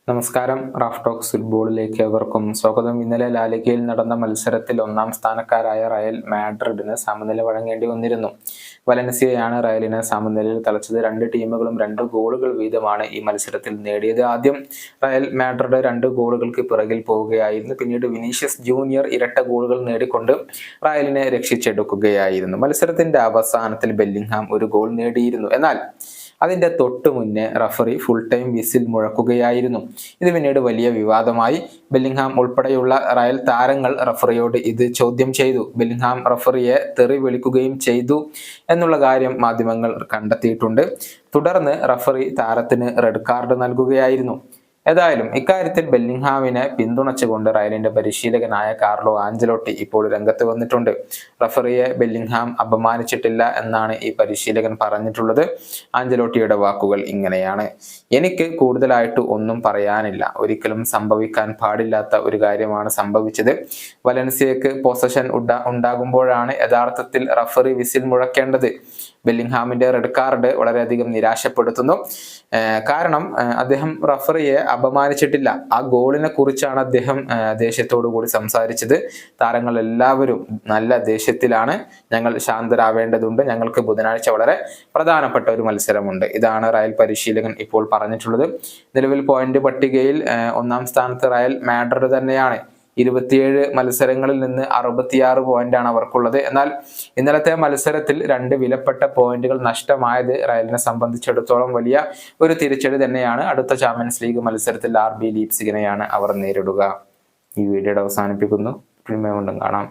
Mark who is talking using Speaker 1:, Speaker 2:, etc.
Speaker 1: നമസ്കാരം. Raf talks ഫുട്ബോളിലേക്ക് ഏവർക്കും സ്വാഗതം. ഇന്നലെ ലാലിഗയിൽ നടന്ന മത്സരത്തിൽ ഒന്നാം സ്ഥാനക്കാരായ റയൽ മാഡ്രിഡിന് സമനില വഴങ്ങേണ്ടി വന്നിരുന്നു. വലൻസിയയാണ് റയലിനെ സമനിലയിൽ തളച്ചത്. രണ്ട് ടീമുകളും 2 ഗോളുകൾ വീതമാണ് ഈ മത്സരത്തിൽ നേടിയത്. ആദ്യം റയൽ മാഡ്രിഡ് 2 ഗോളുകൾക്ക് പിറകിൽ പോവുകയായിരുന്നു. പിന്നീട് വിനീഷ്യസ് ജൂനിയർ ഇരട്ട ഗോളുകൾ നേടിക്കൊണ്ട് റയലിനെ രക്ഷിച്ചെടുക്കുകയായിരുന്നു. മത്സരത്തിന്റെ അവസാനത്തിൽ ബെല്ലിംഗ്ഹാം ഒരു ഗോൾ നേടിയിരുന്നു. എന്നാൽ അതിന്റെ തൊട്ടു മുന്നേ റഫറി ഫുൾ ടൈം വിസിൽ മുഴക്കുകയായിരുന്നു. ഇത് പിന്നീട് വലിയ വിവാദമായി. ബെല്ലിംഗ്ഹാം ഉൾപ്പെടെയുള്ള റയൽ താരങ്ങൾ റഫറിയോട് ഇത് ചോദ്യം ചെയ്തു. ബെല്ലിംഗ്ഹാം റഫറിയെ തെറി വിളിക്കുകയും ചെയ്തു എന്നുള്ള കാര്യം മാധ്യമങ്ങൾ കണ്ടെത്തിയിട്ടുണ്ട്. തുടർന്ന് റഫറി താരത്തിന് റെഡ് കാർഡ് നൽകുകയായിരുന്നു. ഏതായാലും ഇക്കാര്യത്തിൽ ബെല്ലിംഗ്ഹാമിനെ പിന്തുണച്ചുകൊണ്ട് റയലിന്റെ പരിശീലകനായ കാർലോ ആഞ്ചലോട്ടി ഇപ്പോൾ രംഗത്ത് വന്നിട്ടുണ്ട്. റഫറിയെ ബെല്ലിംഗ്ഹാം അപമാനിച്ചിട്ടില്ല എന്നാണ് ഈ പരിശീലകൻ പറഞ്ഞിട്ടുള്ളത്. ആഞ്ചലോട്ടിയുടെ വാക്കുകൾ ഇങ്ങനെയാണ്: എനിക്ക് കൂടുതലായിട്ട് ഒന്നും പറയാനില്ല. ഒരിക്കലും സംഭവിക്കാൻ പാടില്ലാത്ത ഒരു കാര്യമാണ് സംഭവിച്ചത്. വലൻസിയക്ക് പൊസഷൻ ഉണ്ടാകുമ്പോഴാണ് യഥാർത്ഥത്തിൽ റഫറി വിസിൽ മുഴക്കേണ്ടത്. ബെല്ലിംഗ്ഹാമിന്റെ റെഡ് കാർഡ് വളരെയധികം നിരാശപ്പെടുത്തുന്നു. കാരണം അദ്ദേഹം റഫറിയെ അപമാനിച്ചിട്ടില്ല. ആ ഗോളിനെ കുറിച്ചാണ് അദ്ദേഹം ദേഷ്യത്തോടു കൂടി സംസാരിച്ചത്. താരങ്ങൾ എല്ലാവരും നല്ല ദേഷ്യത്തിലാണ്. ഞങ്ങൾ ശാന്തരാവേണ്ടതുണ്ട്. ഞങ്ങൾക്ക് ബുധനാഴ്ച വളരെ പ്രധാനപ്പെട്ട ഒരു മത്സരമുണ്ട്. ഇതാണ് റയൽ പരിശീലകൻ ഇപ്പോൾ പറഞ്ഞിട്ടുള്ളത്. നിലവിൽ പോയിന്റ് പട്ടികയിൽ ഒന്നാം സ്ഥാനത്ത് റയൽ മാഡ്രിഡ് തന്നെയാണ്. 27 മത്സരങ്ങളിൽ നിന്ന് 66 പോയിന്റാണ് അവർക്കുള്ളത്. എന്നാൽ ഇന്നലത്തെ മത്സരത്തിൽ 2 വിലപ്പെട്ട പോയിന്റുകൾ നഷ്ടമായത് റയലിനെ സംബന്ധിച്ചിടത്തോളം വലിയ ഒരു തിരിച്ചടി തന്നെയാണ്. അടുത്ത ചാമ്പ്യൻസ് ലീഗ് മത്സരത്തിൽ RB ലീപ്സിഗിനെയാണ് അവർ നേരിടുക. ഈ വീഡിയോയുടെ അവസാനിപ്പിക്കുന്നു. വീണ്ടും കാണാം.